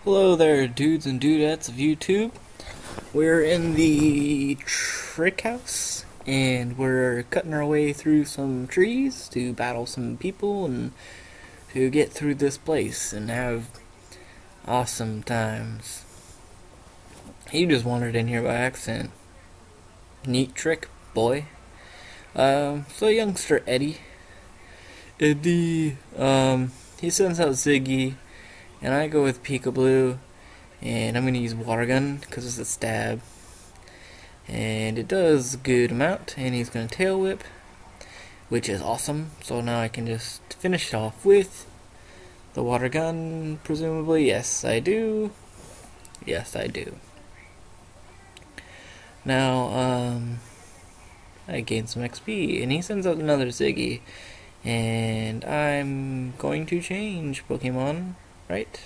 Hello there, dudes and dudettes of YouTube. We're in the trick house, and we're cutting our way through some trees to battle some people and to get through this place and have awesome times. He just wandered in here by accident. Neat trick, boy. So youngster Eddie, he sends out Ziggy, and I go with PIKABLU. And I'm going to use water gun because it's a stab. And it does a good amount. And he's going to tail whip, which is awesome. So now I can just finish it off with the water gun, presumably. Yes, I do. Yes, I do. Now, I gained some XP. And he sends out another Ziggy. And I'm going to change Pokemon, right?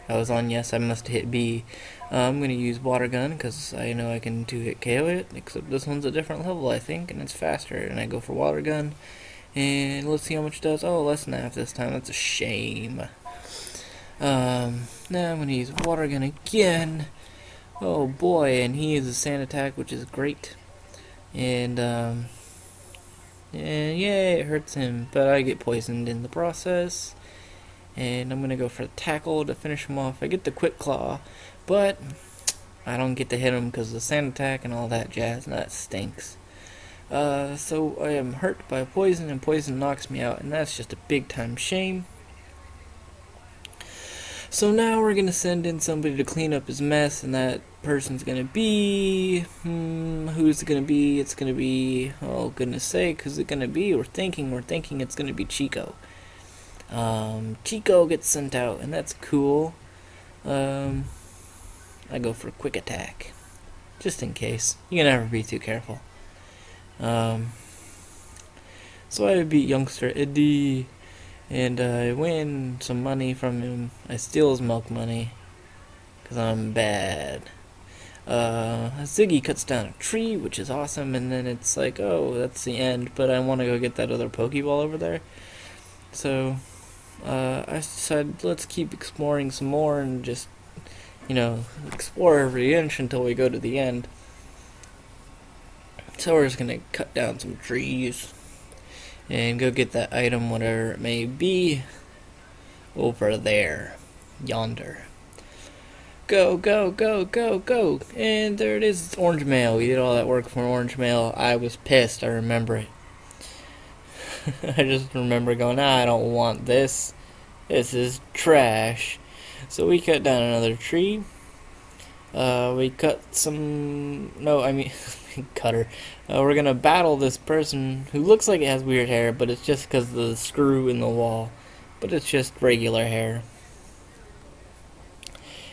I was on yes, I must hit B. I'm going to use water gun because I know I can 2-hit KO it, except this one's a different level, I think, and it's faster. And I go for water gun, and let's see how much it does. Oh, less than half this time. That's a shame. Now I'm going to use water gun again. Oh boy, and he uses sand attack, which is great. And yeah, it hurts him, but I get poisoned in the process. And I'm going to go for the tackle to finish him off. I get the quick claw, but I don't get to hit him because of the sand attack and all that jazz, and that stinks. So I am hurt by poison, and poison knocks me out, and that's just a big time shame. So now we're going to send in somebody to clean up his mess, and that person's going to be... who's it going to be? It's going to be... oh, goodness sake, who's it going to be? We're thinking it's going to be CHICO. CHICO gets sent out, and that's cool. I go for a quick attack, just in case. You can never be too careful. So I beat youngster Eddie, and I win some money from him. I steal his milk money, because I'm bad. Ziggy cuts down a tree, which is awesome, and then it's like, oh, that's the end, but I want to go get that other Pokeball over there. So... I decided let's keep exploring some more and just, explore every inch until we go to the end. So we're just gonna cut down some trees and go get that item, whatever it may be, over there, yonder. Go, go, go, go, go! And there it is, it's orange mail. We did all that work for orange mail. I was pissed, I remember it. I just remember going, I don't want this. This is trash. So we cut down another tree. We cut some... no, I mean... cutter. We're gonna battle this person who looks like it has weird hair, but it's just because of the screw in the wall. But it's just regular hair.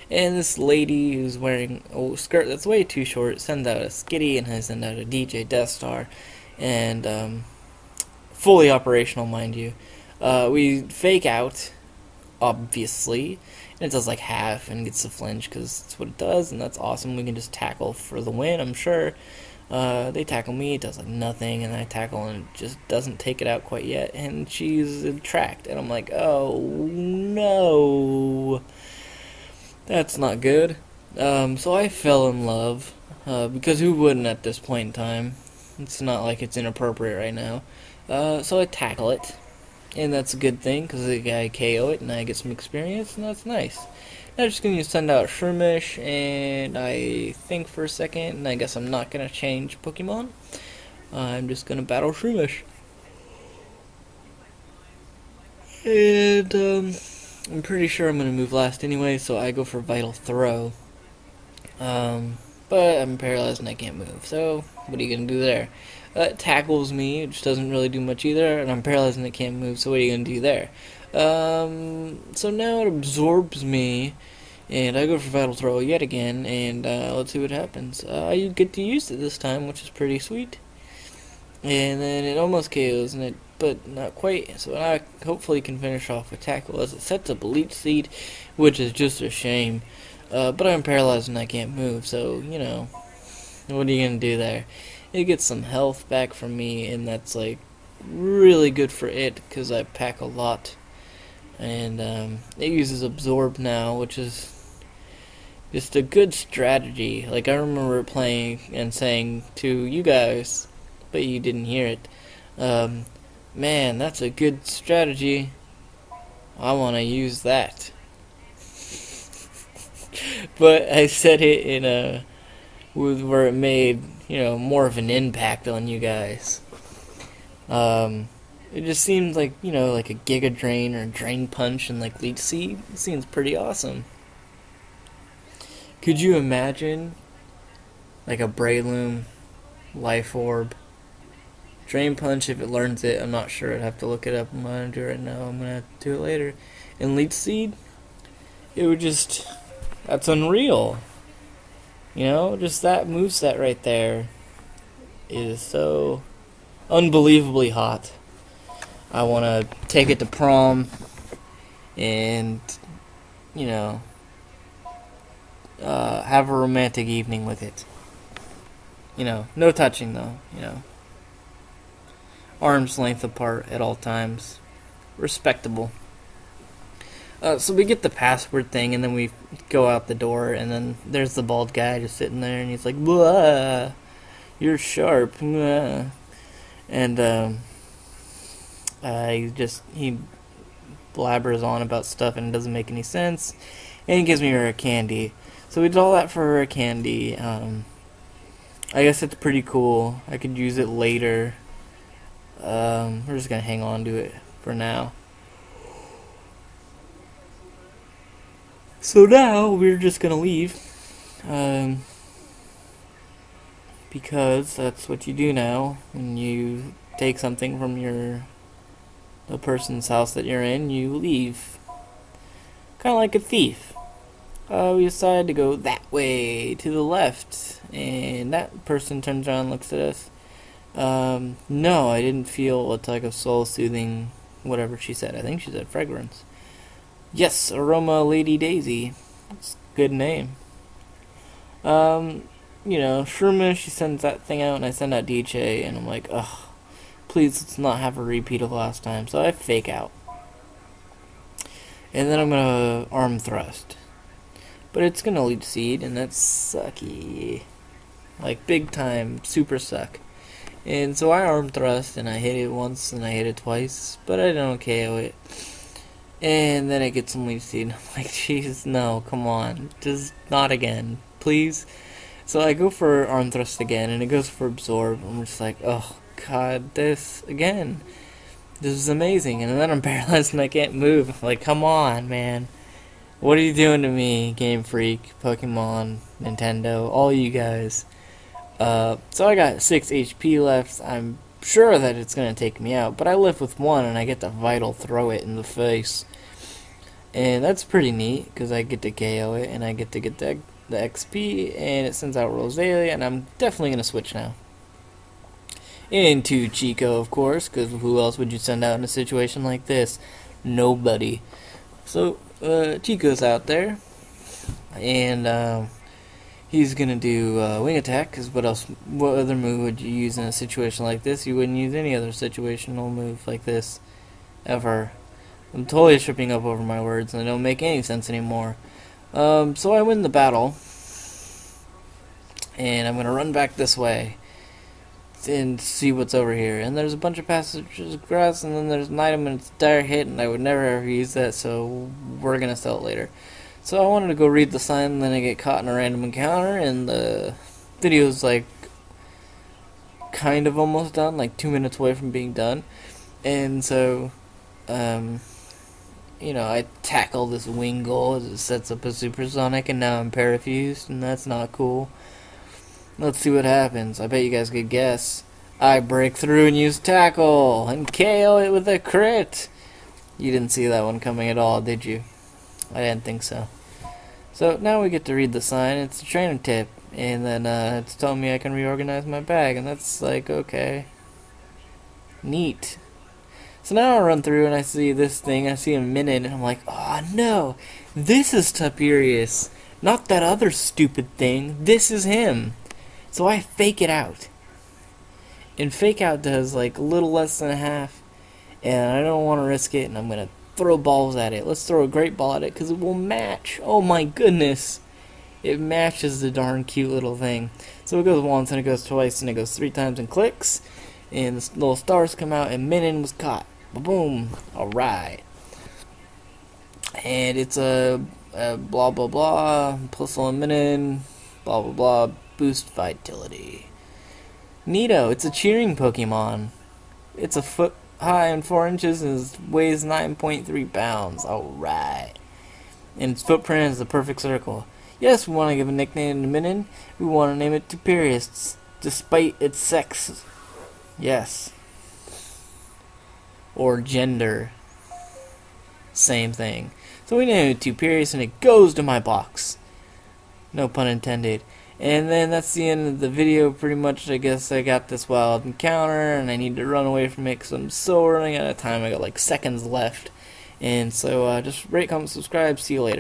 And this lady who's wearing a skirt that's way too short sends out a Skitty, and I send out a DJ Death Star. And, fully operational, mind you. We fake out, obviously, and it does like half and gets the flinch because that's what it does, and that's awesome. We can just tackle for the win, I'm sure. They tackle me, it does like nothing, and I tackle and it just doesn't take it out quite yet, and she's tracked, and I'm like, oh no, that's not good. So I fell in love, because who wouldn't at this point in time? It's not like it's inappropriate right now. So I tackle it, and that's a good thing, because I KO it, and I get some experience, and that's nice. Now I'm just going to send out SHROOMISH, and I think for a second, and I guess I'm not going to change Pokemon. I'm just going to battle SHROOMISH. And, I'm pretty sure I'm going to move last anyway, so I go for Vital Throw. But I'm paralyzed and I can't move, so what are you going to do there? It tackles me, which doesn't really do much either, and I'm paralyzed and I can't move, so what are you going to do there? So now it absorbs me, and I go for Vital Throw yet again, and let's see what happens. I get to use it this time, which is pretty sweet. And then it almost KOs, but not quite, so I hopefully can finish off with Tackle as it sets up a LEECH SEED, which is just a shame. But I'm paralyzed and I can't move, so, what are you going to do there? It gets some health back from me, and that's, like, really good for it, because I pack a lot. and it uses absorb now, which is just a good strategy. Like, I remember playing and saying to you guys, but you didn't hear it, man, that's a good strategy. I want to use that. But I said it in a where it made, more of an impact on you guys. It just seemed like, like a Giga Drain or Drain Punch and like Leech Seed. It seems pretty awesome. Could you imagine like a Breloom Life Orb? Drain Punch, if it learns it, I'm not sure. I'd have to look it up. I'm not going to do it right now. I'm going to do it later. And Leech Seed, it would just, that's unreal. Just that moveset right there is so unbelievably hot. I want to take it to prom and, have a romantic evening with it. No touching though, Arm's length apart at all times. Respectable. So we get the password thing, and then we go out the door, and then there's the bald guy just sitting there, and he's like, "Blah, you're sharp." Blah. And he blabbers on about stuff, and it doesn't make any sense. And he gives me rare candy. So we did all that for rare candy. I guess it's pretty cool. I could use it later. We're just gonna hang on to it for now. So now we're just gonna leave, because that's what you do now when you take something from the person's house that you're in. You leave, kind of like a thief. We decided to go that way to the left, and that person turns around and looks at us. No, I didn't feel a type of soul-soothing, whatever she said. I think she said fragrance. Yes, Aroma Lady Daisy. It's a good name. Shroomish, she sends that thing out, and I send out DJ, and I'm like, ugh, please let's not have a repeat of last time. So I fake out. And then I'm gonna arm thrust. But it's gonna leech seed, and that's sucky. Like, big time, super suck. And so I arm thrust, and I hit it once, and I hit it twice, but I don't KO it. And then I get some leech seed. I'm like, jeez, no, come on. Just not again, please. So I go for arm thrust again, and it goes for absorb. I'm just like, oh, God, this again. This is amazing. And then I'm paralyzed and I can't move. I'm like, come on, man. What are you doing to me, Game Freak, Pokemon, Nintendo, all you guys? So I got 6 HP left. I'm sure that it's going to take me out, but I live with 1, and I get to Vital Throw it in the face. And that's pretty neat, because I get to KO it, and I get to get the XP, and it sends out Rosalia, and I'm definitely going to switch now. Into Chico, of course, because who else would you send out in a situation like this? Nobody. So, Chico's out there, and he's gonna do wing attack, because what other move would you use in a situation like this? You wouldn't use any other situational move like this, ever. I'm totally tripping up over my words, and they don't make any sense anymore. So I win the battle, and I'm gonna run back this way and see what's over here. And there's a bunch of passages of grass, and then there's an item, and it's dire hit, and I would never ever use that, so we're gonna sell it later. So I wanted to go read the sign, and then I get caught in a random encounter, and the video's like kind of almost done, like 2 minutes away from being done. And so I tackle this Wingull as it sets up a supersonic, and now I'm parafused, and that's not cool. Let's see what happens. I bet you guys could guess. I break through and use tackle and KO it with a crit. You didn't see that one coming at all, did you? I didn't think so. So now we get to read the sign. It's a trainer tip, and then it's telling me I can reorganize my bag, and that's like, okay, neat. So now I run through and I see this thing. I see a MINUN, and I'm like, oh no, this is Tuperius, not that other stupid thing. This is him. So I fake it out, and fake out does like a little less than a half, and I don't want to risk it, and I'm gonna throw balls at it. Let's throw a great ball at it because it will match. Oh my goodness. It matches the darn cute little thing. So it goes once and it goes twice and it goes 3 times and clicks. And the little stars come out and MINUN was caught. Boom. Alright. And it's a blah blah blah. Plus 1 MINUN. Blah blah blah. Boost vitality. Neato. It's a cheering Pokemon. It's a foot high and 4 inches and weighs 9.3 pounds. Alright. And its footprint is a perfect circle. Yes, we want to give a nickname to MINUN. We want to name it Tuperius, despite its sex. Yes. Or gender. Same thing. So we name it Tuperius and it goes to my box. No pun intended. And then that's the end of the video pretty much. I guess I got this wild encounter and I need to run away from it because I'm so running out of time. I got like seconds left. And so just rate, comment, subscribe. See you later.